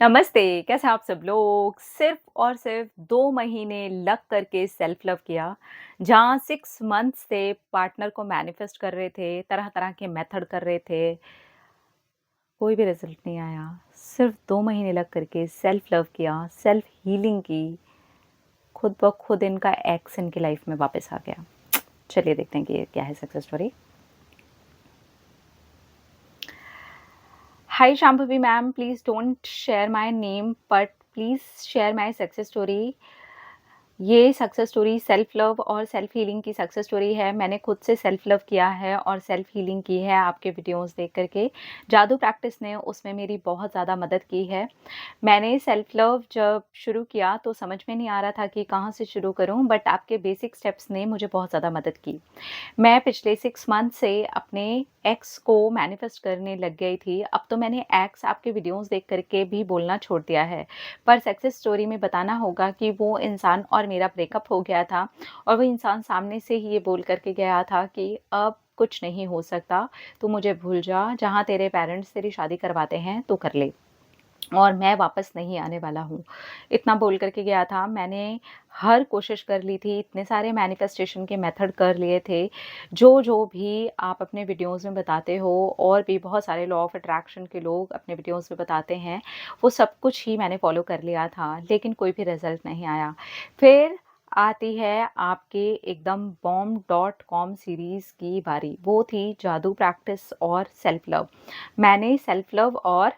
नमस्ते, कैसे हैं आप सब लोग? सिर्फ़ और सिर्फ़ 2 महीने लग कर के सेल्फ लव किया, जहाँ 6 मंथ्स से पार्टनर को मैनिफेस्ट कर रहे थे, तरह-तरह के मेथड कर रहे थे, कोई भी रिज़ल्ट नहीं आया। सिर्फ़ 2 महीने लग कर के सेल्फ लव किया, सेल्फ हीलिंग की, खुद ब खुद इनका एक्स इनकी लाइफ़ में वापस आ गया। चलिए देखते हैं कि ये क्या है success story. Hi Shambhavi ma'am, please don't share my name, but please share my success story. ये सक्सेस स्टोरी सेल्फ लव और सेल्फ हीलिंग की सक्सेस स्टोरी है। मैंने खुद से सेल्फ लव किया है और सेल्फ हीलिंग की है आपके वीडियोज़ देख कर के। जादू प्रैक्टिस ने उसमें मेरी बहुत ज़्यादा मदद की है। मैंने सेल्फ लव जब शुरू किया तो समझ में नहीं आ रहा था कि कहाँ से शुरू करूँ, बट आपके बेसिक स्टेप्स ने मुझे बहुत ज़्यादा मदद की। मैं पिछले 6 मंथ से अपने एक्स को मैनिफेस्ट करने लग गई थी। अब तो मैंने एक्स आपके वीडियोज़ देख कर के भी बोलना छोड़ दिया है। पर सक्सेस स्टोरी में बताना होगा कि वो इंसान और मेरा ब्रेकअप हो गया था और वो इंसान सामने से ही ये बोल कर के गया था कि अब कुछ नहीं हो सकता, तू मुझे भूल जा, जहाँ तेरे पेरेंट्स तेरी शादी करवाते हैं, तू कर ले। और मैं वापस नहीं आने वाला हूँ। इतना बोल कर के गया था। मैंने हर कोशिश कर ली थी, इतने सारे मैनिफेस्टेशन के मेथड कर लिए थे, जो भी आप अपने वीडियोज़ में बताते हो और भी बहुत सारे लॉ ऑफ अट्रैक्शन के लोग अपने वीडियोज़ में बताते हैं, वो सब कुछ ही मैंने फ़ॉलो कर लिया था, लेकिन कोई भी रिज़ल्ट नहीं आया। फिर आती है आपके एकदम बॉम्ब.com सीरीज़ की बारी। वो थी जादू प्रैक्टिस और सेल्फ लव। मैंने सेल्फ लव और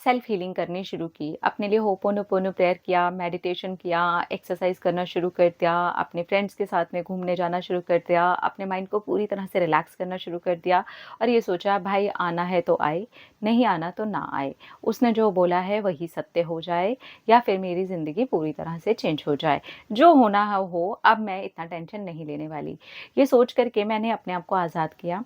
सेल्फ हीलिंग करनी शुरू की। अपने लिए होपोनोपोनो प्रेयर किया, मेडिटेशन किया, एक्सरसाइज करना शुरू कर दिया, अपने फ्रेंड्स के साथ में घूमने जाना शुरू कर दिया, अपने माइंड को पूरी तरह से रिलैक्स करना शुरू कर दिया और ये सोचा भाई आना है तो आए, नहीं आना तो ना आए। उसने जो बोला है वही सत्य हो जाए या फिर मेरी ज़िंदगी पूरी तरह से चेंज हो जाए। जो होना हो, अब मैं इतना टेंशन नहीं लेने वाली। ये सोच कर के मैंने अपने आप को आज़ाद किया।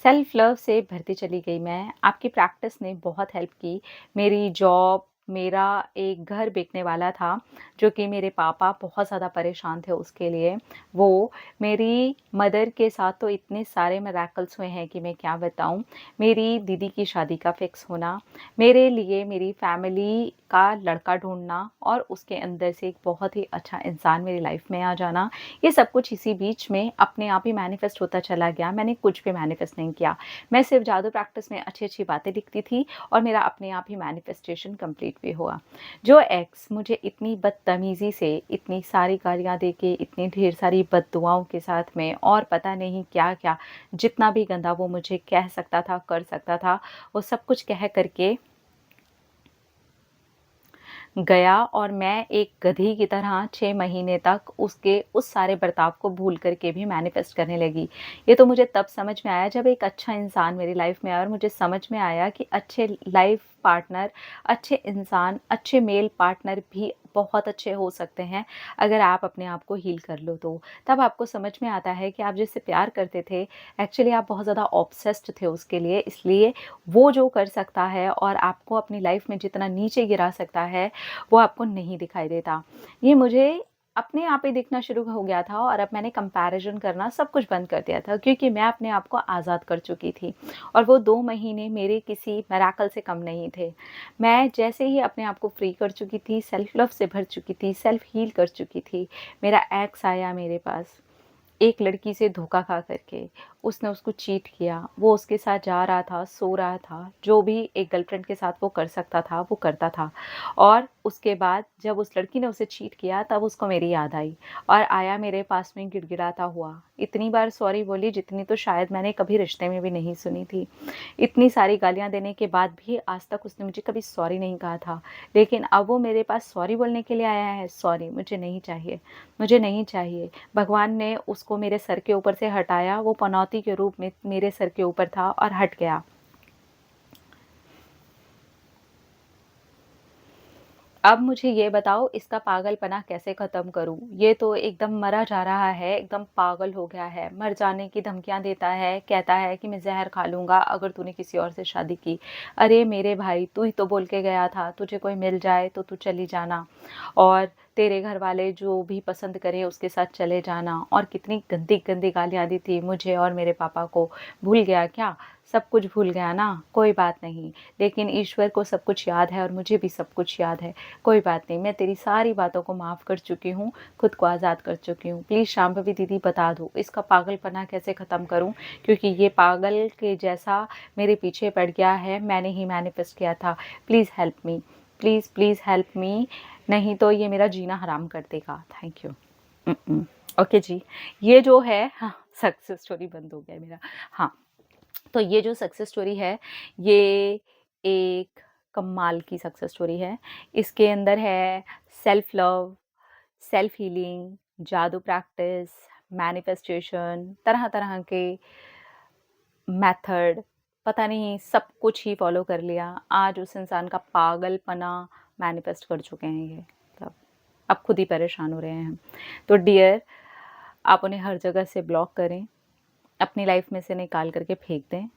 सेल्फ लव से भरती चली गई मैं। आपकी प्रैक्टिस ने बहुत हेल्प की। मेरी जॉब, मेरा एक घर बिकने वाला था, जो कि मेरे पापा बहुत ज़्यादा परेशान थे उसके लिए। वो मेरी मदर के साथ तो इतने सारे मिरेकल्स हुए हैं कि मैं क्या बताऊँ। मेरी दीदी की शादी का फिक्स होना, मेरे लिए मेरी फैमिली का लड़का ढूँढना और उसके अंदर से एक बहुत ही अच्छा इंसान मेरी लाइफ़ में आ जाना, ये सब कुछ इसी बीच में अपने आप ही मैनिफेस्ट होता चला गया। मैंने कुछ भी मैनिफेस्ट नहीं किया। मैं सिर्फ़ जादू प्रैक्टिस में अच्छी-अच्छी बातें लिखती थी और मेरा अपने आप ही मैनिफेस्टेशन कंप्लीट भी हुआ। जो एक्स मुझे इतनी बदतमीज़ी से, इतनी सारी गालियाँ दे के, इतनी ढेर सारी बददुआओं के साथ में और पता नहीं क्या-क्या, जितना भी गंदा वो मुझे कह सकता था, कर सकता था, वो सब कुछ कह कर के गया और मैं एक गधी की तरह 6 महीने तक उसके उस सारे बर्ताव को भूल कर के भी मैनिफेस्ट करने लगी। ये तो मुझे तब समझ में आया जब एक अच्छा इंसान मेरी लाइफ़ में आया और मुझे समझ में आया कि अच्छे लाइफ़ पार्टनर, अच्छे इंसान, अच्छे मेल पार्टनर भी बहुत अच्छे हो सकते हैं, अगर आप अपने आप को हील कर लो तो। तब आपको समझ में आता है कि आप जिससे प्यार करते थे, एक्चुअली आप बहुत ज़्यादा ऑब्सेस्ड थे उसके लिए, इसलिए वो जो कर सकता है और आपको अपनी लाइफ़ में जितना नीचे गिरा सकता है, वो आपको नहीं दिखाई देता। ये मुझे अपने आप ही दिखना शुरू हो गया था और अब मैंने कंपैरिज़न करना सब कुछ बंद कर दिया था, क्योंकि मैं अपने आप को आज़ाद कर चुकी थी और वो 2 महीने मेरे किसी मिरेकल से कम नहीं थे। मैं जैसे ही अपने आप को फ्री कर चुकी थी, सेल्फ लव से भर चुकी थी, सेल्फ हील कर चुकी थी, मेरा एक्स आया मेरे पास। एक लड़की से धोखा खा कर के, उसने उसको चीट किया, वो उसके साथ जा रहा था, सो रहा था, जो भी एक गर्लफ्रेंड के साथ वो कर सकता था, वो करता था। और उसके बाद जब उस लड़की ने उसे चीट किया, तब उसको मेरी याद आई और आया मेरे पास में गिड़गिड़ाता हुआ। इतनी बार सॉरी बोली जितनी तो शायद मैंने कभी रिश्ते में भी नहीं सुनी थी। इतनी सारी गालियाँ देने के बाद भी आज तक उसने मुझे कभी सॉरी नहीं कहा था। लेकिन अब वो मेरे पास सॉरी बोलने के लिए आया है, सॉरी मुझे नहीं चाहिए, मुझे नहीं चाहिए। भगवान ने उसको मेरे सर के ऊपर से हटाया, वो पनौती के रूप में मेरे सर के ऊपर था और हट गया। अब मुझे ये बताओ इसका पागलपना कैसे ख़त्म करूँ? ये तो एकदम मरा जा रहा है, एकदम पागल हो गया है, मर जाने की धमकियाँ देता है, कहता है कि मैं ज़हर खा लूँगा अगर तूने किसी और से शादी की। अरे मेरे भाई, तू ही तो बोल के गया था, तुझे कोई मिल जाए तो तू चली जाना और तेरे घरवाले जो भी पसंद करें उसके साथ चले जाना। और कितनी गंदी-गंदी गालियाँ दी थी मुझे और मेरे पापा को, भूल गया क्या? सब कुछ भूल गया ना, कोई बात नहीं, लेकिन ईश्वर को सब कुछ याद है और मुझे भी सब कुछ याद है। कोई बात नहीं, मैं तेरी सारी बातों को माफ़ कर चुकी हूँ, खुद को आज़ाद कर चुकी हूँ। प्लीज़ शांभवी दीदी बता दो इसका पागलपना कैसे ख़त्म करूँ, क्योंकि ये पागल के जैसा मेरे पीछे पड़ गया है, मैंने ही मैनिफेस्ट किया था। Please help me, please please help me, नहीं तो ये मेरा जीना हराम कर देगा। Thank you. ओके जी, ये जो है हाँ, सक्सेस स्टोरी बंद हो गया मेरा। हाँ, तो ये जो सक्सेस स्टोरी है, ये एक कमाल की सक्सेस स्टोरी है। इसके अंदर है सेल्फ लव, सेल्फ हीलिंग, जादू प्रैक्टिस, मैनिफेस्टेशन, तरह-तरह के मेथड, पता नहीं सब कुछ ही फॉलो कर लिया। आज उस इंसान का पागलपना मैनिफेस्ट कर चुके हैं ये। मतलब अब खुद ही परेशान हो रहे हैं हम। तो डियर, आप उन्हें हर जगह से ब्लॉक करें, अपनी लाइफ में से निकाल करके फेंक दें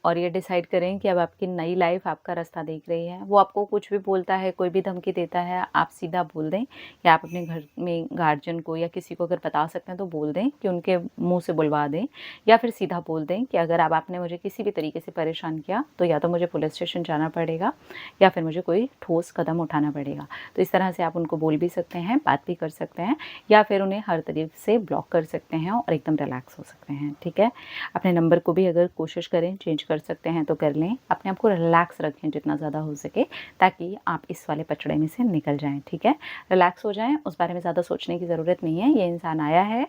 और ये डिसाइड करें कि अब आपकी नई लाइफ आपका रास्ता देख रही है। वो आपको कुछ भी बोलता है, कोई भी धमकी देता है, आप सीधा बोल दें, या आप अपने घर में गार्जियन को या किसी को अगर बता सकते हैं तो बोल दें कि उनके मुँह से बुलवा दें, या फिर सीधा बोल दें कि अगर अब आपने मुझे किसी भी तरीके से परेशान किया तो या तो मुझे पुलिस स्टेशन जाना पड़ेगा या फिर मुझे कोई ठोस कदम उठाना पड़ेगा। तो इस तरह से आप उनको बोल भी सकते हैं, बात भी कर सकते हैं, या फिर उन्हें हर तरीके से ब्लॉक कर सकते हैं और एकदम रिलैक्स हो सकते हैं। ठीक है, अपने नंबर को भी अगर कोशिश करें चेंज कर सकते हैं तो कर लें। अपने आप को रिलैक्स रखें जितना ज़्यादा हो सके, ताकि आप इस वाले पचड़े में से निकल जाएं। ठीक है, रिलैक्स हो जाएं, उस बारे में ज़्यादा सोचने की ज़रूरत नहीं है। ये इंसान आया है,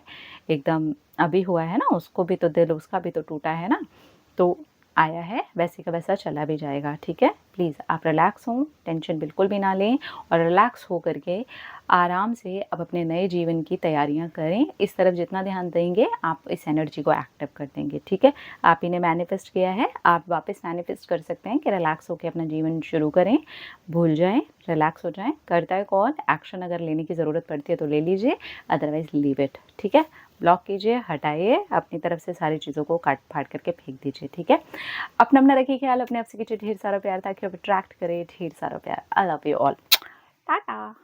एकदम अभी हुआ है ना, उसको भी तो दिल उसका भी तो टूटा है ना, तो आया है, वैसे का वैसा चला भी जाएगा। ठीक है, प्लीज़ आप रिलैक्स हों, टेंशन बिल्कुल भी ना लें और रिलैक्स हो करके आराम से अब अपने नए जीवन की तैयारियां करें। इस तरफ जितना ध्यान देंगे आप इस एनर्जी को एक्टिव कर देंगे। ठीक है, आप इन्हें मैनिफेस्ट किया है, आप वापस मैनिफेस्ट कर सकते हैं कि रिलैक्स होकर अपना जीवन शुरू करें, भूल जाएं, रिलैक्स हो जाएं। करता है कौन, एक्शन अगर लेने की ज़रूरत पड़ती है तो ले लीजिए, अदरवाइज़ लीव इट। ठीक है, ब्लॉक कीजिए, हटाइए, अपनी तरफ से सारी चीज़ों को काट फाड़ करके फेंक दीजिए। ठीक है, अपना रखिए ख्याल, अपने आप से कीजिए ढेर सारा प्यार, ताकि आप अट्रैक्ट करें ढेर सारा प्यार। I love you all, Tata.